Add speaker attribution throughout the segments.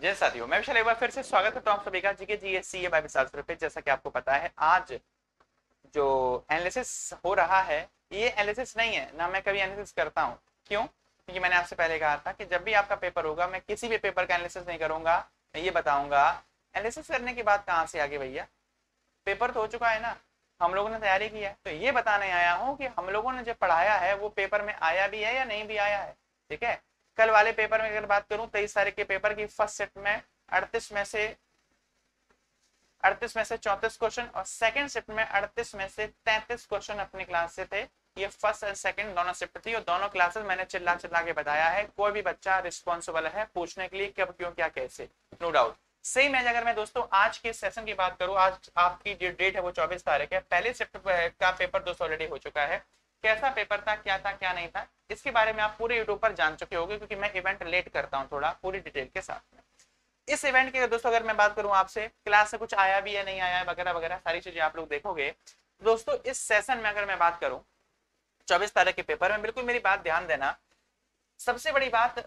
Speaker 1: जय साथियों, मैं विशाल एक बार फिर से स्वागत करता हूँ आप सभी का जीके जीएससी बाय विशाल पे। जैसा कि आपको पता है, आज जो एनालिसिस हो रहा है, ये एनालिसिस नहीं है ना, मैं कभी एनालिसिस करता हूँ। क्यों? क्योंकि मैंने आपसे पहले कहा था कि जब भी आपका पेपर होगा, मैं किसी भी पेपर का एनालिसिस नहीं करूंगा। मैं ये बताऊंगा एनालिसिस करने की बात कहाँ से आगे भैया, पेपर तो हो चुका है ना, हम लोगों ने तैयारी की है, तो ये बताने आया हूँ कि हम लोगों ने जो पढ़ाया है वो पेपर में आया भी है या नहीं भी आया है। ठीक है, कल वाले पेपर में अगर बात करूं 23 तारीख के पेपर की फर्स्ट सेट में 38 में से 34 क्वेश्चन और सेकंड शिफ्ट में 38 में से 33 क्वेश्चन अपनी क्लास से थे। ये फर्स्ट एंड सेकंड दोनों शिफ्ट थी और दोनों क्लासेस मैंने चिल्ला चिल्ला के बताया है। कोई भी बच्चा रिस्पॉन्सिबल है पूछने के लिए कब क्यों क्या कैसे, नो डाउट। सेम है। अगर मैं दोस्तों आज के सेशन की बात करूं, आज आपकी जो डेट है वो 24 तारीख है। पहले शिफ्ट का पेपर दोस्तों ऑलरेडी हो चुका है। कैसा पेपर था, क्या नहीं था, इसके बारे में आप पूरे यूट्यूब पर जान चुके होंगे, क्योंकि मैं इवेंट लेट करता हूँ थोड़ा पूरी डिटेल के साथ में। इस इवेंट के दोस्तों अगर मैं बात करूं आपसे, क्लास से कुछ आया भी है नहीं आया है वगैरह वगैरह सारी चीजें आप लोग देखोगे। दोस्तों इस सेशन में अगर मैं बात करूं 24 तारीख के पेपर में, बिल्कुल मेरी बात ध्यान देना। सबसे बड़ी बात,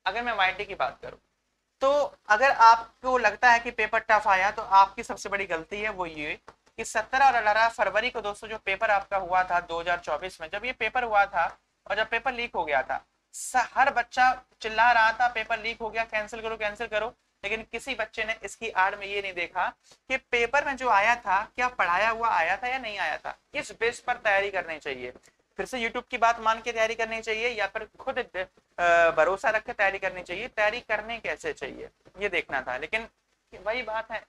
Speaker 1: अगर मैं वाईटी की बात करूं, तो अगर आपको लगता है कि पेपर टफ आया, तो आपकी सबसे बड़ी गलती है वो ये कि 17 और 18 फरवरी को दोस्तों जो पेपर आपका हुआ था 2024 में, जब ये पेपर हुआ था और जब पेपर लीक हो गया था, हर बच्चा चिल्ला रहा था पेपर लीक हो गया, कैंसिल करो कैंसिल करो। लेकिन किसी बच्चे ने इसकी आड़ में ये नहीं देखा कि पेपर में जो आया था क्या पढ़ाया हुआ आया था या नहीं आया था। इस बेस पर तैयारी करनी चाहिए। फिर से यूट्यूब की बात मान के तैयारी करनी चाहिए या फिर खुद भरोसा रख के तैयारी करनी चाहिए। तैयारी करने कैसे चाहिए ये देखना था। लेकिन वही बात है,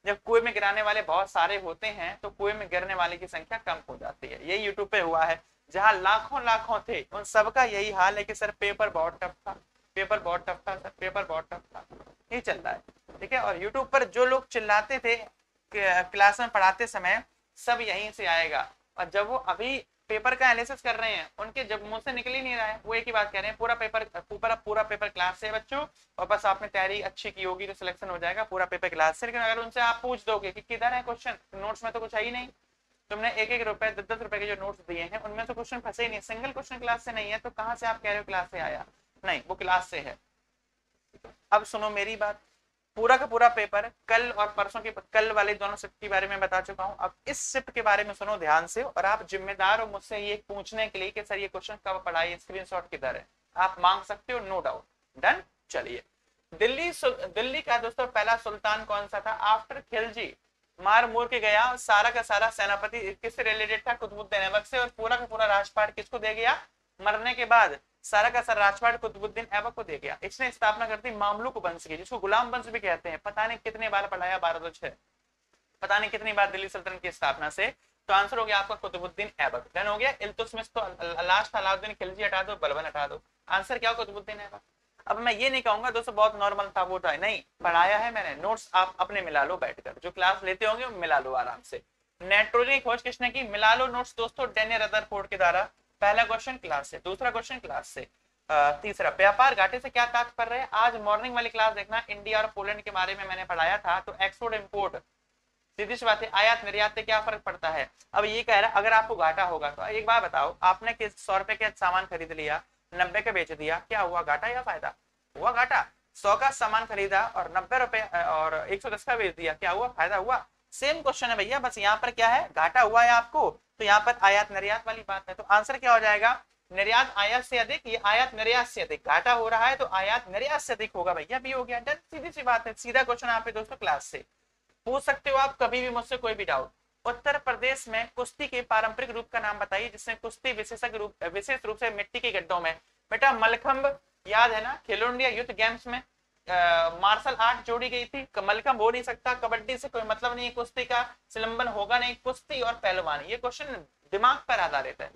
Speaker 1: जब कुएं में गिराने वाले बहुत सारे होते हैं तो कुएं में गिरने वाले की संख्या कम हो जाती है। यही यूट्यूब पे हुआ है, जहां लाखों लाखों थे उन सबका यही हाल है कि सर पेपर बहुत टफ था, पेपर बहुत टफ था, सर पेपर बहुत टफ था। यही चल रहा है। ठीक है, और यूट्यूब पर जो लोग चिल्लाते थे क्लास में पढ़ाते समय, सब यहीं से आएगा। और जब वो अभी पेपर का एनालिसिस कर रहे हैं, उनके जब मुंह से निकल ही नहीं रहा है, वो एक ही बात कह रहे हैं, पूरा पेपर क्लास से है बच्चों, और बस आपने तैयारी अच्छी की होगी तो सिलेक्शन हो जाएगा, पूरा पेपर क्लास से। लेकिन अगर उनसे आप पूछ दोगे कि किधर है क्वेश्चन, नोट्स में तो कुछ है ही नहीं, तुमने एक एक रुपए 10-10 रुपए के जो नोट्स दिए हैं उनमें तो क्वेश्चन फंसे ही नहीं, सिंगल क्वेश्चन क्लास से नहीं है, तो कहां से आप कह रहे हो क्लास से आया? नहीं, वो क्लास से है। अब सुनो मेरी बात, पूरा का पूरा पेपर कल और परसों के कल वाले दोनों शिफ्ट के बारे में बता चुका हूं। अब इस शिफ्ट के बारे में सुनो ध्यान से, और आप जिम्मेदार हो मुझसे ये पूछने के लिए कि सर ये क्वेश्चन कब पढ़ाई, स्क्रीनशॉट किधर है, आप मांग सकते हो, नो डाउट। डन, चलिए। दिल्ली का दोस्तों पहला सुल्तान कौन सा था? आफ्टर खिलजी मार मूर के गया, सारा का सारा सेनापति किससे रिलेटेड था? कुतुबुद्दीन ऐबक से। और पूरा का पूरा राजपाट किसको दे गया मरने के बाद? सारा का सारा राजपाट कुतुबुद्दीन ऐबक को दे गया। इसने स्थापना कर दी मामलुक वंश की, जिसको गुलाम वंश भी कहते हैं। पता नहीं कितने बार पढ़ाया, 1206, पता नहीं कितनी बार दिल्ली सल्तनत की स्थापना से। तो आंसर हो गया आपका कुतुबुद्दीन ऐबक। डन हो गया। इल्तुतमिश तो लास्ट, अलाउद्दीन खिलजी हटा दो, बलबन हटा दो, आंसर क्या हो? कुतुबुद्दीन ऐबक। अब मैं ये नहीं कहूंगा दोस्तों बहुत नॉर्मल था वो था, नहीं, पढ़ाया है मैंने। नोट्स आप अपने मिला लो बैठकर, जो क्लास लेते होंगे मिला लो आराम से। नाइट्रोजन की खोज किसने की? मिला लो नोट्स दोस्तों, डेनियल रदरफोर्ड के द्वारा। पहला क्वेश्चन क्लास से, दूसरा क्वेश्चन क्लास से। तीसरा, व्यापार घाटे से क्या तात्पर्य है? आज मॉर्निंग वाली क्लास देखना, इंडिया और पोलैंड के बारे में मैंने पढ़ाया था। तो एक्सपोर्ट इंपोर्ट, सीधी सी बात है, आयात निर्यात से क्या फर्क पड़ता है? अब ये कह रहा है अगर आपको घाटा होगा, तो एक बात बताओ, आपने 100 रुपए का सामान खरीद लिया, 90 का बेच दिया, क्या हुआ, घाटा या फायदा? हुआ घाटा। 100 का सामान खरीदा और 90 रुपए और 110 का बेच दिया, क्या हुआ, फायदा हुआ। सेम क्वेश्चन है भैया, बस यहाँ पर क्या है, घाटा हुआ है आपको, तो यहाँ पर आयात निर्यात वाली बात है। तो आंसर क्या हो जाएगा? निर्यात आयात से अधिक, ये आयात निर्यात से अधिक। घाटा हो रहा है तो आयात निर्यात से अधिक होगा भैया, भी हो गया। डन, सीधी सी बात है, सीधा क्वेश्चन यहाँ पे दोस्तों क्लास से पूछ सकते हो आप कभी भी मुझसे कोई भी डाउट। उत्तर प्रदेश में कुश्ती के पारंपरिक रूप का नाम बताइए जिसमें कुश्ती विशेष रूप से मिट्टी के गड्ढों में। बेटा मलखंब, याद है ना, खेलो इंडिया यूथ गेम्स में मार्शल आर्ट जोड़ी गई थी। मलखंब हो नहीं सकता, कबड्डी से कोई मतलब नहीं है, कुश्ती का सिलंबन होगा नहीं, कुश्ती और पहलवानी। ये क्वेश्चन दिमाग पर आधारित है।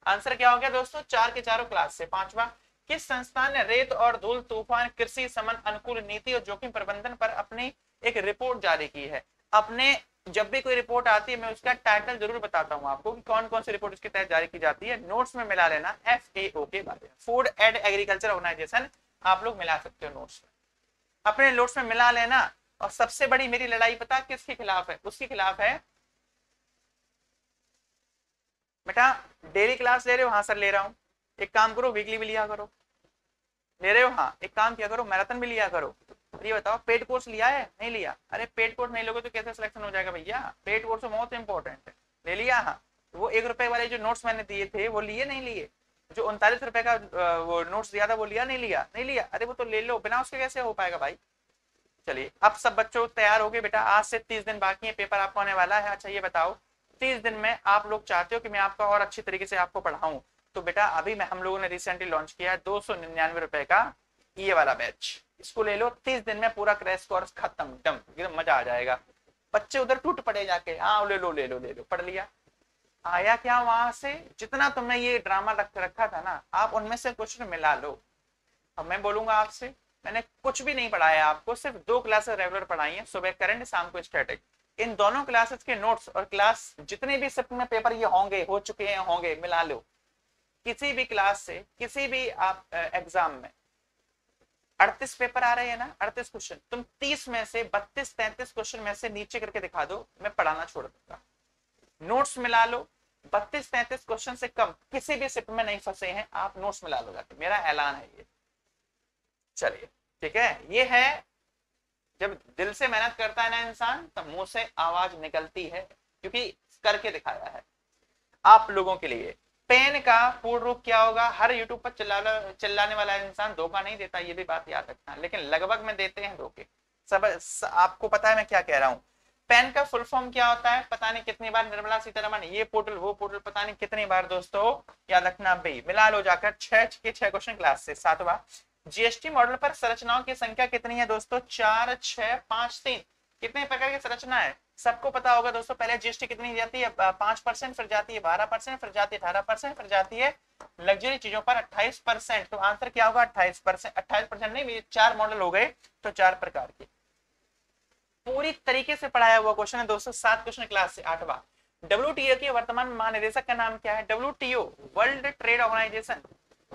Speaker 1: आंसर क्या हो गया दोस्तों? चार के चारों क्लास से। पांचवा, किस संस्थान ने रेत और धूल तूफान कृषि समन अनुकूल नीति और जोखिम प्रबंधन पर अपनी एक रिपोर्ट जारी की है? अपने जब भी कोई रिपोर्ट आती है मैं उसका टाइटल जरूर बताता हूं आपको कि कौन कौन सी रिपोर्ट इसके तहत जारी की जाती है। नोट्स में मिला लेना, FAO के बारे में, फूड एंड एग्रीकल्चर ऑर्गेनाइजेशन, आप लोग मिला सकते हो नोट्स में, अपने नोट्स में मिला लेना। और सबसे बड़ी मेरी लड़ाई पता किसके खिलाफ है? उसके खिलाफ है बेटा, डेली क्लास ले रहे हो? हाँ सर ले रहा हूं। एक काम करो, वीकली भी लिया करो। ले रहे हो? हाँ, एक काम किया करो, मैराथन भी लिया करो। ये बताओ पेड कोर्स लिया है? नहीं लिया? अरे पेड कोर्स नहीं लोगे तो कैसे सिलेक्शन हो जाएगा भैया? पेड कोर्स बहुत इंपॉर्टेंट है। ले लिया? हाँ। वो 1 रुपए वाले जो नोट्स मैंने दिए थे वो लिए नहीं लिए? जो 39 रुपए का वो नोट्स दिया था वो लिया नहीं लिया? नहीं लिया? अरे वो तो ले लो, बिना उसके कैसे हो पाएगा भाई? चलिए अब सब बच्चों तैयार हो गए बेटा, आज से 30 दिन बाकी है, पेपर आपको आने वाला है। अच्छा ये बताओ 30 दिन में आप लोग चाहते हो कि मैं आपका और अच्छी तरीके से आपको पढ़ाऊं, तो बेटा अभी मैं हम लोगों ने रिसेंटली लॉन्च किया है 299 रुपए का ये वाला बैच, इसको ले लो। 30 दिन में पूरा क्रैश कोर्स खत्म, डम, एकदम मजा आ जाएगा। बच्चे उधर टूट पड़े जाके, हाँ ले लो ले लो ले लो, पढ़ लिया। आया क्या वहां से? जितना तुमने ये ड्रामा रखा था ना, आप उनमें से क्वेश्चन मिला लो। अब मैं बोलूंगा आपसे, मैंने कुछ भी नहीं पढ़ाया आपको, सिर्फ 2 क्लासेस रेगुलर पढ़ाई है, सुबह करंट, शाम को स्टैटिक। इन दोनों क्लासेस के नोट्स और क्लास जितने भी शिफ्ट में पेपर ये होंगे, हो चुके हैं, होंगे, मिला लो। किसी भी क्लास से किसी भी आप एग्जाम में 38 पेपर आ रहे हैं ना, 38 क्वेश्चन, तुम 30 में से 32-33 क्वेश्चन में से नीचे करके दिखा दो, मैं पढ़ाना छोड़ दूंगा। नोट्स मिला लो, 32-33 क्वेश्चन से कम किसी भी शिफ्ट में नहीं फंसे हैं आप, नोट्स मिला लो जाके, मेरा ऐलान है ये। चलिए ठीक है, ये है जब दिल से मेहनत करता है ना इंसान, तब मुंह से आवाज निकलती है, क्योंकि करके दिखाया है आप लोगों के लिए। पेन का पूर्ण रूप क्या होगा? हर यूट्यूब पर चिल्लाने वाला इंसान धोखा नहीं देता, ये भी बात याद रखना, लेकिन लगभग में देते हैं धोखे। सब आपको पता है मैं क्या कह रहा हूं। पेन का फुल फॉर्म क्या होता है? पता नहीं कितनी बार निर्मला सीतारमण ये पोर्टल वो पोर्टल, पता नहीं कितनी बार दोस्तों याद रखना भाई, मिला लो जाकर 6 के 6 क्वेश्चन क्लास से। 7वां, जीएसटी मॉडल पर संरचनाओं की संख्या कितनी है दोस्तों? 4, 6, 5, 3। कितने प्रकार की संरचना है सबको पता होगा दोस्तों। पहले जीएसटी कितनी जाती है? 5%, फिर जाती है 12%, फिर जाती है 18%, फिर जाती है लग्जरी चीजों पर 28%। तो आंसर क्या होगा? 28%। 28% नहीं, 4 मॉडल हो गए, तो 4 प्रकार के पूरी तरीके से पढ़ाया हुआ क्वेश्चन है दोस्तों। 7 क्वेश्चन क्लास से। 8वां, डब्ल्यूटीओ के वर्तमान महानिदेशक का नाम क्या है? WTO world trade organisation.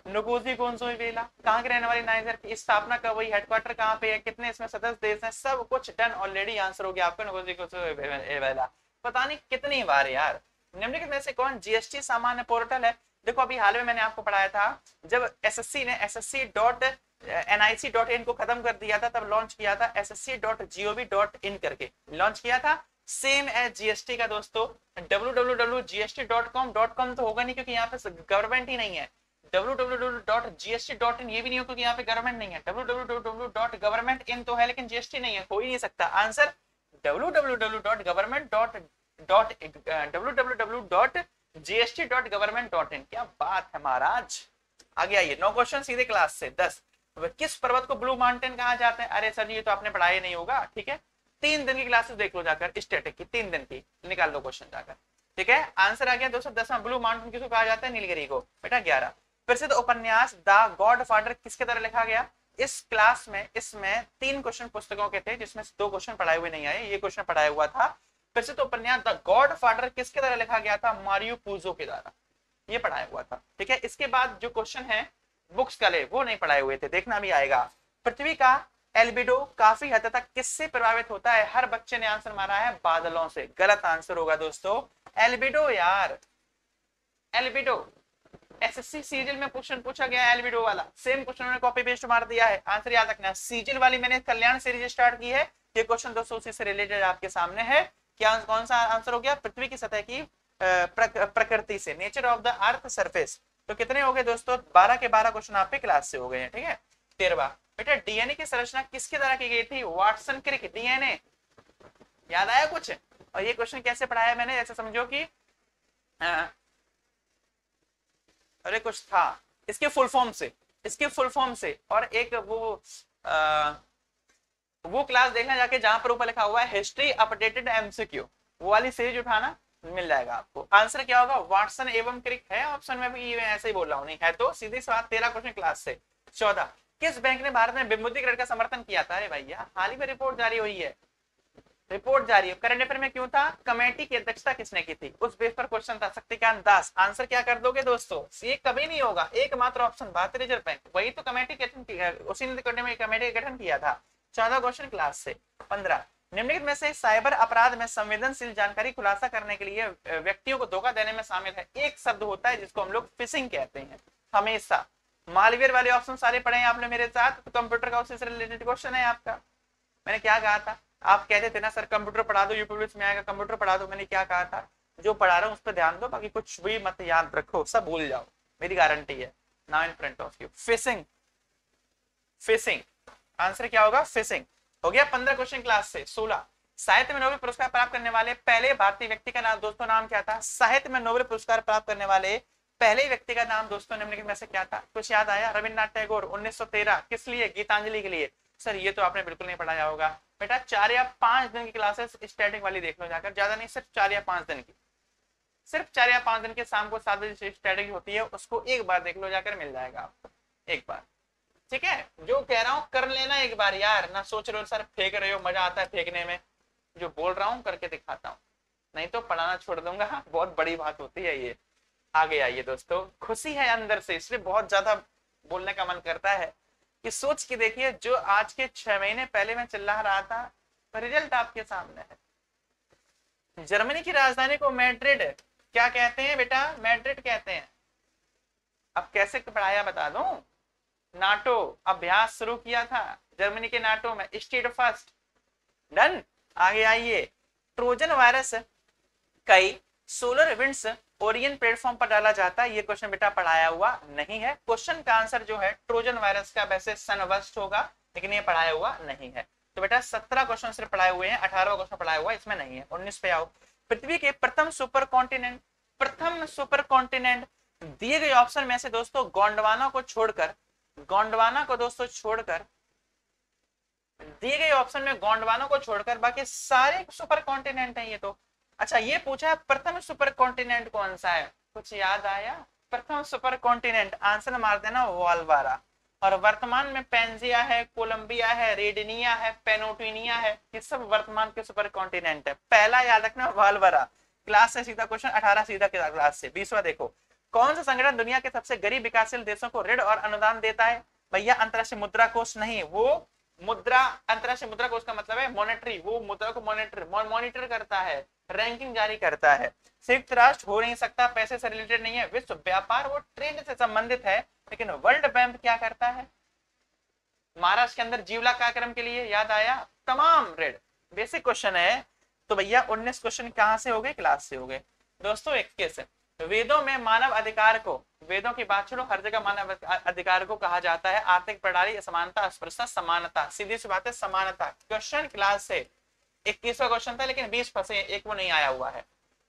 Speaker 1: Ngozi गोंजावेला कहाँ के रहने वाली नाइजर की स्थापना कब हुई? हेडक्वार्टर कहाँ पे है? कितने इसमें सदस्य देश हैं? सब कुछ डन ऑलरेडी, आंसर हो गया आपका नुगोजी गोंजावेला। पता नहीं कितनी बार यार। निम्नलिखित में से कौन जीएसटी सामान्य पोर्टल है? देखो अभी हाल में मैंने आपको पढ़ाया था, जब एसएससी ने ssc.nic.in को खत्म कर दिया था, तब लॉन्च किया था ssc.gov.in करके लॉन्च किया था, सेम एज जीएसटी का दोस्तों। www.gst.com तो होगा नहीं, क्योंकि यहाँ पे गवर्नमेंट ही नहीं है। www.gst.in ये भी नहीं हो, क्योंकि यहाँ पे गवर्नमेंट नहीं है। www.government.in तो है, लेकिन जीएसटी नहीं है, हो ही नहीं सकता। Answer www.gst.government.in। क्या बात है महाराज। आगे आइए, 9 क्वेश्चन सीधे क्लास से। 10, किस पर्वत को ब्लू माउंटेन कहा जाता है? अरे सर जी ये तो आपने पढ़ाया नहीं होगा, ठीक है। 3 दिन की क्लासेस देख लो जाकर, स्टैटिक की 3 दिन की, निकाल लो क्वेश्चन जाकर, ठीक है। आंसर आ गया दोस्तों 10वां, ब्लू माउंटेन किसको कहा जाता है? नीलगिरी को। बेटा 11, प्रसिद्ध उपन्यास द गॉड फादर किसके द्वारा लिखा गया? इस क्लास में इसमें 3 क्वेश्चन पुस्तकों के थे, जिसमें 2 क्वेश्चन पढ़ाए हुए नहीं आए, ये क्वेश्चन पढ़ाया हुआ था। प्रसिद्ध उपन्यास द गॉड फादर किसके द्वारा लिखा गया था? मारियो पूजो के द्वारा, ये पढ़ाया हुआ था, ठीक है। इसके बाद जो क्वेश्चन है बुक्स का ले, वो नहीं पढ़ाए हुए थे, देखना भी आएगा। पृथ्वी का एल्बिडो काफी हद तक किससे प्रभावित होता है? हर बच्चे ने आंसर मारा है बादलों से, गलत आंसर होगा दोस्तों एल्बिडो यार, एल्बिडो। एसएससी सीजल में क्वेश्चन पूछा गया एल्बिडो वाला, सेम क्वेश्चन उन्होंने कॉपी पेस्ट मार दिया है। आंसर याद रखना, सीजल वाली मैंने कल्याण सीरीज स्टार्ट की है, ये क्वेश्चन दोस्तों उसी से रिलेटेड आपके सामने है। क्या कौन सा आंसर हो गया? पृथ्वी की सतह की प्रकृति से, nature of the earth surface. तो कितने हो गए दोस्तों? 12 के 12 क्वेश्चन आप पे क्लास से हो गए हैं, ठीक है। 13वां, बेटा डीएनए की संरचना किसके द्वारा की गई थी? Watson Crick. डीएनए याद आया कुछ? और ये क्वेश्चन कैसे पढ़ाया मैंने? ऐसे समझो कि अरे कुछ था इसके फुल फॉर्म से, इसके फुल फॉर्म से, और एक वो क्लास देखना जाके जहां पर ऊपर लिखा हुआ है हिस्ट्री अपडेटेड एमसीक्यू, वो वाली सीरीज उठाना, मिल जाएगा आपको। आंसर क्या होगा? वाटसन एवं क्रिक है ऑप्शन में भी, ऐसे ही बोल रहा हूं, नहीं है तो सीधी सी बात। 13 क्वेश्चन क्लास से। 14, किस बैंक ने भारत में विमुद्रीकरण का समर्थन किया था? अरे भैया हाल ही में रिपोर्ट जारी हुई है, रिपोर्ट जारी है। करंट अफेयर में क्यों था? कमेटी की अध्यक्षता किसने की थी? उस बेस पर क्वेश्चन था। शक्तिकांत दास। आंसर क्या कर दोगे दोस्तों? ये कभी नहीं होगा, एकमात्र ऑप्शन भारतीय रिजर्व बैंक, वही तो कमेटी गठन किया, उसी ने कमेटी गठन किया था। 14 क्वेश्चन क्लास से। 15, निम्नलिखित में से साइबर अपराध में संवेदनशील जानकारी खुलासा करने के लिए व्यक्तियों को धोखा देने में शामिल है, एक शब्द होता है जिसको हम लोग फिशिंग कहते हैं। हमेशा मालवेयर वाले ऑप्शन सारे पढ़े हैं आपने मेरे साथ, तो कंप्यूटर का उससे रिलेटेड क्वेश्चन है आपका। मैंने क्या कहा था, आप कहते थे ना सर कंप्यूटर पढ़ा दो, यूपी में आएगा कंप्यूटर पढ़ा दो। मैंने क्या कहा था, जो पढ़ा रहा हूँ उस पर ध्यान दो, बाकी कुछ भी मत याद रखो, सब भूल जाओ, मेरी गारंटी है। Now in front of you fishing, fishing answer क्या होगा, फिशिंग। हो गया 15 क्वेश्चन क्लास से। 16 साहित्य में नोबेल पुरस्कार प्राप्त करने वाले पहले भारतीय व्यक्ति का नाम दोस्तों नाम क्या था। साहित्य में नोबेल पुरस्कार प्राप्त करने वाले पहले व्यक्ति का नाम दोस्तों निम्नलिखित में से क्या था। कुछ याद आया, रविन्द्रनाथ टैगोर 1913, किस लिए, गीतांजलि के लिए। सर ये तो आपने बिल्कुल नहीं पढ़ाया होगा बेटा, 4 या 5 दिन की क्लासेस स्टैटिक वाली देख लो जाकर, ज्यादा नहीं, सिर्फ 4 या 5 दिन की, सिर्फ 4 या 5 दिन के शाम को 7 बजे स्टैटिक होती है, उसको एक बार देख लो जाकर, मिल जाएगा आपको एक बार। ठीक है, जो कह रहा हूं कर लेना एक बार यार, ना सोच रहे हो सर फेंक रहे हो, मजा आता है फेंकने में, जो बोल रहा हूं करके दिखाता हूं, नहीं तो पढ़ाना छोड़ दूंगा, बहुत बड़ी बात होती है ये। आगे आइए दोस्तों, खुशी है अंदर से इसलिए बहुत ज्यादा बोलने का मन करता है कि सोच के देखिए, जो आज के 6 महीने पहले मैं चिल्ला रहा था, रिजल्ट आपके सामने है। जर्मनी की राजधानी को मैड्रिड क्या कहते हैं बेटा, मैड्रिड कहते हैं। अब कैसे पढ़ाया बता दूं, नाटो अभ्यास शुरू किया था जर्मनी के नाटो में, स्टेट फर्स्ट, डन। आगे आइए, ट्रोजन वायरस कई सोलर विंड्स ओरियन प्लेटफॉर्म पर डाला जाता है, ये क्वेश्चन बेटा पढ़ाया हुआ नहीं है। क्वेश्चन का आंसर जो है ट्रोजन वायरस का वैसे सनवर्स्ट होगा, लेकिन ये पढ़ाया हुआ नहीं है। तो बेटा 17 क्वेश्चन सिर्फ पढ़ाए हुए हैं, 18वां क्वेश्चन पढ़ाया हुआ इसमें नहीं है। 19 पे आओ, पृथ्वी के प्रथम सुपर कॉन्टिनेंट, प्रथम सुपर कॉन्टिनेंट दिए गए ऑप्शन में से दोस्तों गोंडवाना को छोड़कर, गोंडवाना को दोस्तों छोड़कर, दिए गए ऑप्शन में गोंडवाना को छोड़कर बाकी सारे सुपर कॉन्टिनेंट हैं ये तो। अच्छा ये पूछा प्रथम सुपर कॉन्टिनेंट कौन सा है, कुछ याद आया, प्रथम सुपर कॉन्टिनेंट आंसर मार देना वाल्वारा। और वर्तमान में पेंजिया है, कोलंबिया है, रेडिनिया है, पेनोटिनिया है, ये सब वर्तमान के सुपर कॉन्टिनेंट है। पहला याद रखना वाल्वारा। क्लास से सीधा क्वेश्चन 18 सीधा क्लास से। 20वां देखो, कौन सा संगठन दुनिया के सबसे गरीब विकासशील देशों को ऋण और अनुदान देता है। भैया अंतरराष्ट्रीय मुद्रा कोष नहीं, वो मुद्रा, अंतरराष्ट्रीय मुद्रा कोष का मतलब है मॉनेटरी, वो मुद्रा को मॉनिटर करता है, रैंकिंग जारी करता है। संयुक्त राष्ट्र हो नहीं सकता, पैसे से रिलेटेड नहीं है। विश्व व्यापार वो ट्रेड से संबंधित है, लेकिन वर्ल्ड बैंक क्या करता है, महाराष्ट्र के अंदर जीवला कार्यक्रम के लिए, याद आया, तमाम ऋण। बेसिक क्वेश्चन है। तो भैया 19 क्वेश्चन कहां से हो गए, क्लास से हो गए। दोस्तों 21 वेदों में मानव अधिकार को, वेदों की बात छोड़ो, हर जगह मानव अधिकार को कहा जाता है आर्थिक प्रणाली, असमानता, अस्पृश्यता, समानता, सीधी सी बात है समानता। क्वेश्चन क्लास से 21वां क्वेश्चन था, लेकिन 20 फंसे, एक वो नहीं आया हुआ है।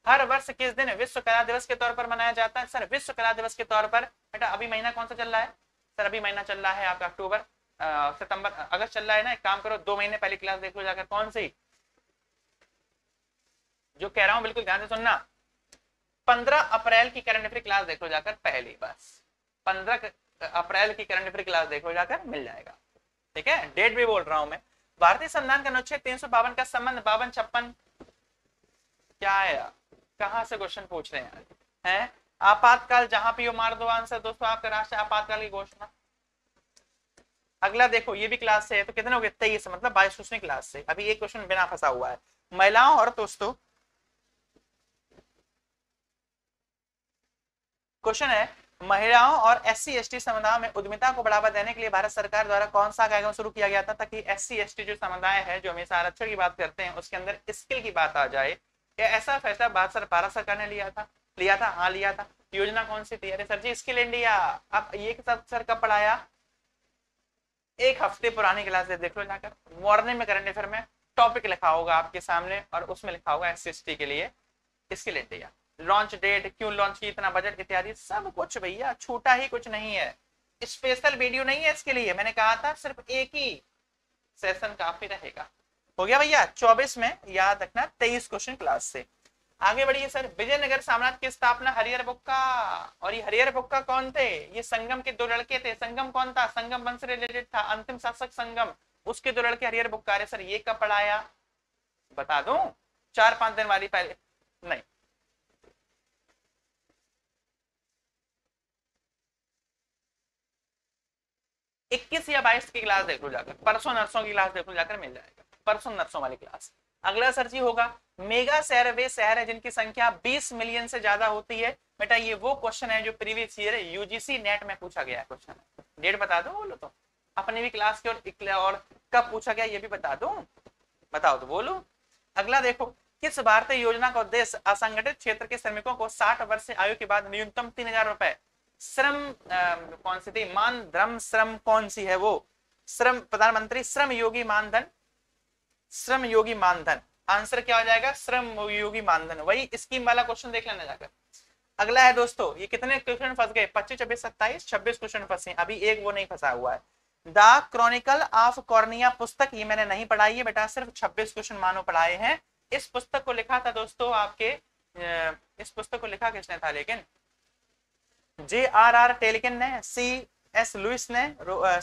Speaker 1: हर वर्ष किस दिन विश्व कला दिवस के तौर पर मनाया जाता है। सर विश्व कला दिवस के तौर पर बेटा अभी महीना कौन सा चल रहा है, सर अभी महीना चल रहा है आपका अक्टूबर, सितंबर, अगस्त चल रहा है ना। एक काम करो 2 महीने पहले क्लास देख लो जाकर, कौन सी, जो कह रहा हूं बिल्कुल ध्यान से सुनना, 15 अप्रैल की करंट अफेयर क्लास देखो जाकर पहली, बस 15 अप्रैल की करंट अफेयर क्लास देखो जाकर, मिल जाएगा। ठीक है, डेट भी बोल रहा हूं मैं। भारतीय संविधान का अनुच्छेद 352 का संबंध 52-56 क्या आया, कहां से क्वेश्चन पूछ रहे हैं। आपातकाल जहां पे मार दो आंसर दोस्तों, आपका राष्ट्रीय आपातकाल की घोषणा। अगला देखो, ये भी क्लास से है, तो कितने हो गए 23, मतलब 22वीं क्लास से। अभी एक क्वेश्चन बिना फंसा हुआ है। महिलाओं और दोस्तों क्वेश्चन है, महिलाओं और SC/ST समुदाय में उद्यमिता को बढ़ावा देने के लिए भारत सरकार द्वारा कौन सा कार्यक्रम शुरू किया गया था, ताकि SC/ST जो समुदाय है, जो हमेशा आरक्षण की बात करते हैं, उसके अंदर स्किल की बात आ जाए। क्या ऐसा फैसला भारत सरकार ने लिया था, हाँ लिया था। योजना कौन सी थी, अरे सर जी स्किल इंडिया। अब ये सब सर कब पढ़ाया, एक हफ्ते पुरानी क्लास देख लो जाकर, मॉर्निंग में करंट अफेयर में टॉपिक लिखा होगा आपके सामने, और उसमें लिखा होगा SC/ST के लिए स्किल इंडिया, लॉन्च डेट, क्यों लॉन्च की, इतना बजट इत्यादि सब कुछ। भैया छोटा ही कुछ नहीं है, स्पेशल वीडियो नहीं है इसके लिए, मैंने कहा था सिर्फ एक ही सेशन काफी रहेगा। हो गया भैया 24 में, याद रखना 23 क्वेश्चन क्लास से। आगे बढ़िए सर, विजयनगर साम्राज्य की स्थापना हरिहर बुक्का, और ये हरिहर बुक्का कौन थे, ये संगम के 2 लड़के थे। संगम कौन था, संगम वंश से रिलेटेड था, अंतिम शासक संगम, उसके 2 लड़के हरिहर बुक्का। अरे सर ये कब पढ़ाया, बता दूं, 4-5 दिन वाली पहले नहीं, इक्कीस या 22 की क्लास देख लो जाकर, परसों नर्सों की क्लास देख लो जाकर, मिल जाएगा परसों नर्सों वाली क्लास। अगला सर जी होगा, मेगा शहर वे शहर है जिनकी संख्या 20 मिलियन से ज्यादा होती है। बेटा ये वो क्वेश्चन है जो प्रीवियस ईयर यूजीसी नेट में पूछा गया क्वेश्चन। डेट बता दो, बोलो तो अपनी भी क्लास के और कब पूछा गया ये भी बता दो, बताओ तो बोलो। अगला देखो, किस भारतीय योजना का उद्देश्य असंगठित क्षेत्र के श्रमिकों को 60 वर्ष से आयु के बाद न्यूनतम 3000 रुपए श्रम कौन सी थी, मानधन श्रम कौन सी है वो, श्रम प्रधानमंत्री श्रम योगी मानधन, श्रम योगी मानधन। आंसर क्या हो जाएगा, श्रम योगी मानधन। वही स्कीम वाला क्वेश्चन देख लेना जाकर। अगला है दोस्तों, ये कितने क्वेश्चन फंस गए, 25 26 27 26 क्वेश्चन फंसे, अभी एक वो नहीं फंसा हुआ है। द क्रॉनिकल ऑफ कॉर्निया पुस्तक, ये मैंने नहीं पढ़ाई है बेटा, सिर्फ 26 क्वेश्चन मानो पढ़ाए हैं। इस पुस्तक को लिखा था दोस्तों आपके, इस पुस्तक को लिखा किसने था, लेकिन JRR टेलकिन ने, CS लुइस ने,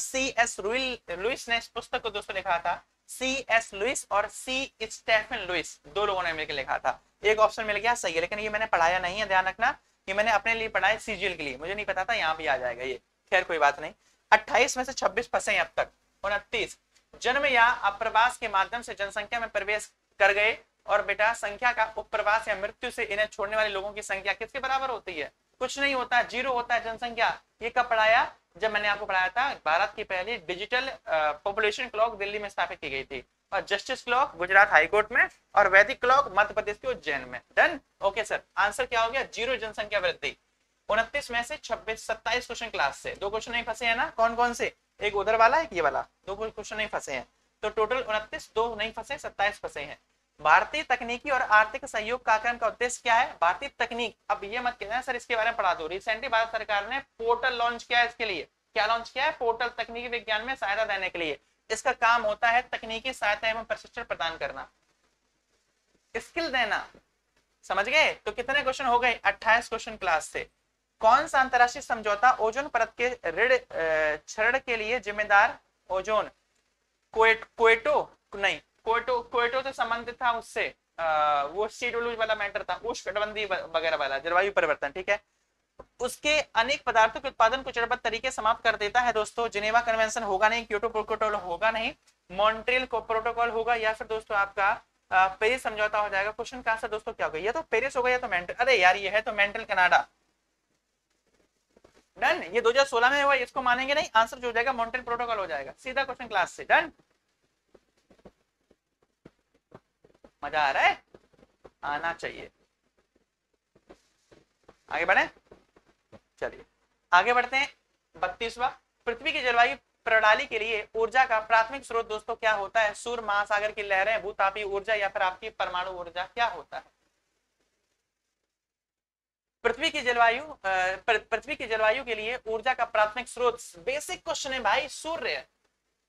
Speaker 1: CS लुइस ने इस पुस्तक को दोस्तों लिखा था। CS लुइस और C स्टेफन लुइस, दो लोगों ने मिलकर लिखा था। एक ऑप्शन मिल गया सही है, लेकिन ये मैंने पढ़ाया नहीं है, ध्यान रखना। ये मैंने अपने लिए पढ़ा है, CGL के लिए, मुझे नहीं पता था यहाँ भी आ जाएगा ये, खैर कोई बात नहीं। 28 में से 26 फंसे हैं अब तक। 29, जन्म या अप्रवास के माध्यम से जनसंख्या में प्रवेश कर गए और बेटा संख्या का उपप्रवास या मृत्यु से इन्हें छोड़ने वाले लोगों की संख्या किसके बराबर होती है, कुछ नहीं होता, 0 होता है जनसंख्या। ये कब पढ़ाया, जब मैंने आपको पढ़ाया था भारत की पहली डिजिटल पॉपुलेशन क्लॉक दिल्ली में स्थापित की गई थी, और जस्टिस क्लॉक गुजरात हाईकोर्ट में, और वैदिक क्लॉक मध्य प्रदेश के उज्जैन में। Done, okay sir. आंसर क्या हो गया, 0 जनसंख्या वृद्धि। 29 में से 27 क्वेश्चन क्लास से, 2 क्वेश्चन नहीं फंसे हैं ना, कौन कौन से, एक उधर वाला एक ये वाला, 2 क्वेश्चन नहीं फंसे हैं, तो टोटल 29, 2 नहीं फंसे, 27 फंसे हैं। भारतीय तकनीकी और आर्थिक सहयोग कार्यक्रम का उद्देश्य क्या है, भारतीय तकनीक, अब ये मत कहना सर इसके बारे में पढ़ा दो, रिसेंटली भारत सरकार ने पोर्टल लॉन्च किया है इसके लिए। क्या लॉन्च किया है, पोर्टल, तकनीकी विज्ञान में सहायता देने के लिए। इसका काम होता है तकनीकी सहायता एवं प्रशिक्षण प्रदान करना, स्किल देना, समझ गए। तो कितने क्वेश्चन हो गए, 28 क्वेश्चन क्लास से। कौन सा अंतरराष्ट्रीय समझौता ओजोन परत के ऋण क्षरण के लिए जिम्मेदार, ओजोन क्वेटो से संबंधित था, उससे वो शेड्यूल वाला मैटर था, उष्णकटिबंधीय वगैरह वाला जलवायु परिवर्तन, ठीक है। उसके अनेक पदार्थों के उत्पादन को चरणबद्ध तरीके समाप्त कर देता है दोस्तों। जिनेवा कन्वेंशन होगा नहीं, क्योटो प्रोटोकॉल होगा नहीं, मॉन्ट्रियल प्रोटोकॉल होगा, या फिर दोस्तों आपका पेरिस समझौता हो जाएगा। क्वेश्चन का आंसर दोस्तों क्या होगा, या तो पेरिस होगा या तो मॉन्ट्रियल, अरे यार ये है तो मॉन्ट्रियल कनाडा। डन, ये 2016 में हुआ, इसको मानेंगे नहीं, आंसर जो हो जाएगा मॉन्ट्रियल प्रोटोकॉल हो जाएगा, सीधा क्वेश्चन क्लास से। डन, मजा आ रहा है, आना चाहिए। आगे बढ़े, चलिए आगे बढ़ते हैं। 32वां, पृथ्वी की जलवायु प्रणाली के लिए ऊर्जा का प्राथमिक स्रोत दोस्तों क्या होता है, सूर्य, महासागर की लहरें, भूतापीय ऊर्जा, या फिर आपकी परमाणु ऊर्जा, क्या होता है। पृथ्वी की जलवायु के लिए ऊर्जा का प्राथमिक स्रोत, बेसिक क्वेश्चन है भाई, सूर्य,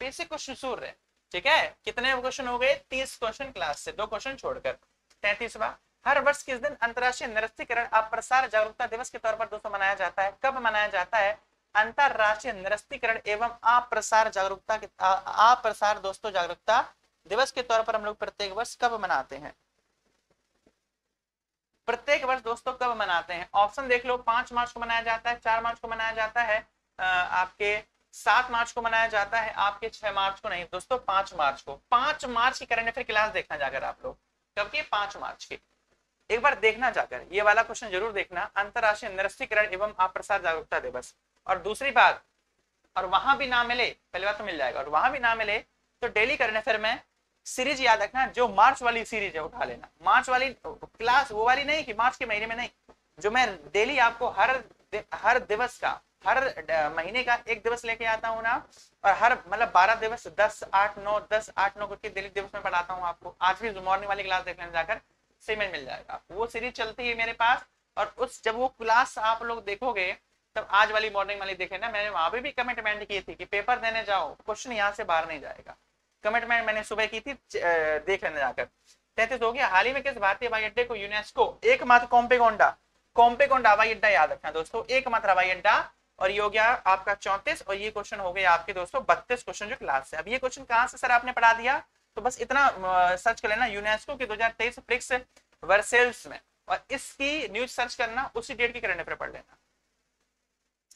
Speaker 1: बेसिक क्वेश्चन सूर्य, ठीक है। कितने क्वेश्चन हो गए, 30 क्वेश्चन क्लास से, 2 क्वेश्चन छोड़कर। 33वां, हर वर्ष किस दिन अंतरराष्ट्रीय निरस्तीकरण अप्रसार जागरूकता दिवस के तौर पर दोस्तों मनाया जाता है, कब मनाया जाता है, अंतरराष्ट्रीय निरस्तीकरण एवं अप्रसार दोस्तों जागरूकता दिवस के तौर पर हम लोग प्रत्येक वर्ष कब मनाते हैं, प्रत्येक वर्ष दोस्तों कब मनाते हैं। ऑप्शन देख लो, 5 मार्च को मनाया जाता है, 4 मार्च को मनाया जाता है, आपके 7 मार्च को मनाया जाता है, आपके 6 मार्च को नहीं दोस्तों, 5 मार्च को। 5 मार्च की करंट अफेयर क्लास देखना जाकर आप लोग, कब की, 5 मार्च की, एक बार देखना जाकर, ये वाला क्वेश्चन जरूर देखना, अंतरराष्ट्रीय निरस्तीकरण एवं अप्रसार जागरूकता दिवस। और दूसरी बात, और वहां भी ना मिले, पहली बात तो मिल जाएगा, और वहां भी ना मिले तो डेली करंट अफेयर में सीरीज याद रखना, जो मार्च वाली सीरीज है उठा लेना, मार्च वाली क्लास, वो वाली नहीं कि मार्च के महीने में नहीं, जो मैं डेली आपको हर दिवस का, हर महीने का एक दिवस लेके आता हूँ ना, और हर मतलब 12 दिवस, 10 8 9 10 8 9 करके डेली दिवस में पढ़ाता हूँ आपको। आज भी मॉर्निंग वाली क्लास देख लेना जाकर, सेम मिल जाएगा, वो सीरीज चलती है मेरे पास। और उस जब वो क्लास आप लोग देखोगे तब आज वाली मॉर्निंग वाली देखे ना, मैंने वहां पे भी कमिटमेंट की थी कि पेपर देने जाओ, क्वेश्चन यहाँ से बाहर नहीं जाएगा, कमिटमेंट मैंने सुबह की थी, देख लेने जाकर। 33 हो गया, हाल ही में किस भारतीय हवाई अड्डे को यूनेस्को एकमात्र कॉम्पेगोंडा हवाई अड्डा, याद रखना दोस्तों, एकमात्र हवाई अड्डा। और ये हो गया आपका 34, और ये क्वेश्चन हो गए आपके दोस्तों 32 क्वेश्चन जो क्लास है। अब ये क्वेश्चन कहाँ से सर आपने पढ़ा दिया, तो बस इतना सर्च कर लेना, यूनेस्को के 2023 प्रिक्स वर्सेल्स में, और इसकी न्यूज सर्च करना, उसी डेट की करंट अफेयर पढ़ लेना,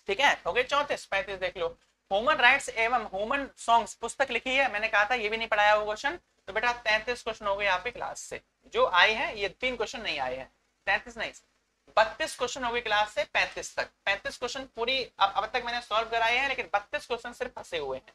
Speaker 1: ठीक है। हो गए 34। 35 देख लो, ह्यूमन राइट्स एवं ह्यूमन सॉन्ग्स पुस्तक लिखी है, मैंने कहा था ये भी नहीं पढ़ाया वो क्वेश्चन, तो बेटा 33 क्वेश्चन हो गए आपकी क्लास से जो आए हैं, ये 3 क्वेश्चन नहीं आए हैं, 33 नहीं। 32 क्वेश्चन हो गए क्लास से 35 तक। 35 क्वेश्चन पूरी अब तक मैंने सॉल्व कराए हैं, लेकिन 32 क्वेश्चन सिर्फ फंसे हुए हैं।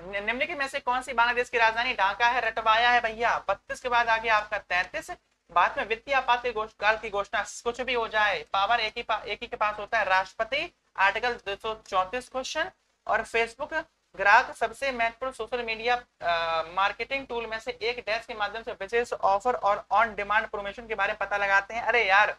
Speaker 1: निम्नलिखित में से कौन सी बांग्लादेश की राजधानी ढाका है? रटवाया है भैया। 32 के बाद आगे आपका 33। बाद में वित्तीय आपात काल की घोषणा, कुछ भी हो जाए पावर एक ही के पास होता है, राष्ट्रपति। Article 234 question. और फेसबुक ग्राहक सबसे महत्वपूर्ण सोशल मीडिया मार्केटिंग टूल में से एक डैश के माध्यम से विशेष ऑफर और ऑन डिमांड प्रमोशन के बारे में पता लगाते हैं। अरे यार,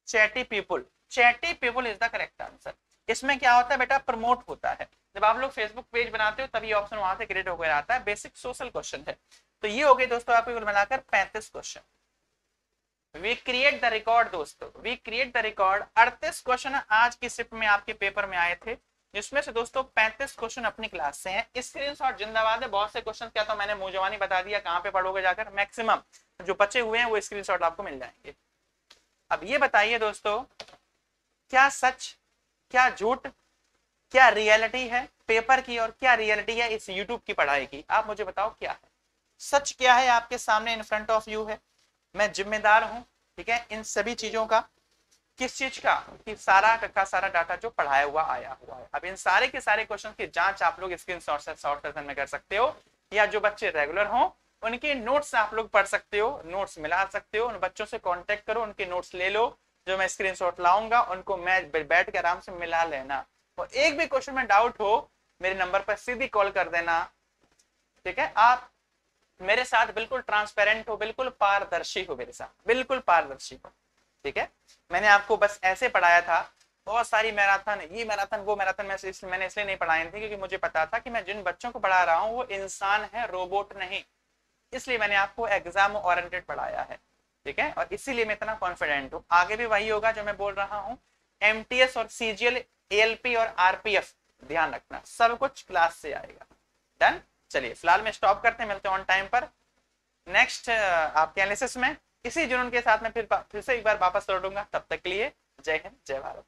Speaker 1: chatty people is the correct answer. इसमें क्या होता है बेटा? प्रमोट होता है। जब आप लोग फेसबुक पेज बनाते हो तभी ऑप्शन वहां से क्रिएट होकर आता है। बेसिक सोशल क्वेश्चन है। तो ये हो गए दोस्तों आपको कुल मिलाकर 35 question. We create the record दोस्तों, we create the record. 38 question आज की शिफ्ट में आपके पेपर में आए थे, जिसमें से दोस्तों 35 क्वेश्चन अपनी क्लास से हैं। स्क्रीनशॉट जिंदाबाद है। बहुत से क्वेश्चन क्या तो मैंने मुंह जवानी बता दिया, कहां पे पढ़ोगे जाकर। मैक्सिमम जो बचे हुए हैं वो स्क्रीनशॉट आपको मिल जाएंगे। अब ये बताइए दोस्तों, क्या सच, क्या झूठ, क्या रियलिटी है पेपर की और क्या रियलिटी है इस यूट्यूब की पढ़ाई की? आप मुझे बताओ क्या है सच, क्या है आपके सामने इन फ्रंट ऑफ यू है। मैं जिम्मेदार हूं, ठीक है, इन सभी चीजों का। किस चीज का? कि सारा का सारा डाटा जो पढ़ाया हुआ आया हुआ है। अब इन सारे के सारे क्वेश्चन की जांच आप लोग स्क्रीनशॉट से शॉर्ट सेशन में कर सकते हो, या जो बच्चे रेगुलर हों उनके नोट्स आप लोग पढ़ सकते हो, नोट्स मिला सकते हो। उन बच्चों से कांटेक्ट करो, उनके नोट्स ले लो, जो मैं स्क्रीनशॉट लाऊंगा उनको मैं बैठ के आराम से मिला लेना। और एक भी क्वेश्चन में डाउट हो मेरे नंबर पर सीधी कॉल कर देना, ठीक है। आप मेरे साथ बिल्कुल ट्रांसपेरेंट हो, बिल्कुल पारदर्शी हो, मेरे साथ बिल्कुल पारदर्शी हो, ठीक है। मैंने आपको बस ऐसे पढ़ाया था। बहुत सारी मैराथन, ये मैराथन वो मैराथन मैंने इसलिए नहीं पढ़ाई थी क्योंकि मुझे पता था कि मैं जिन बच्चों को पढ़ा रहा हूँ वो इंसान है, रोबोट नहीं। इसलिए मैंने आपको एग्जाम ओरिएंटेड पढ़ाया है, ठीक है। और इसीलिए मैं इतना कॉन्फिडेंट हूँ। आगे भी वही होगा जो मैं बोल रहा हूँ। एमटीएस और सीजीएल, एएलपी और आरपीएफ, ध्यान रखना सब कुछ क्लास से आएगा। डन। चलिए फिलहाल में स्टॉप करते हैं, मिलते हैं ऑन टाइम पर नेक्स्ट आपके एनालिसिस में। इसी जुनून के साथ में फिर से एक बार वापस लौटूंगा। तब तक के लिए जय हिंद, जय भारत।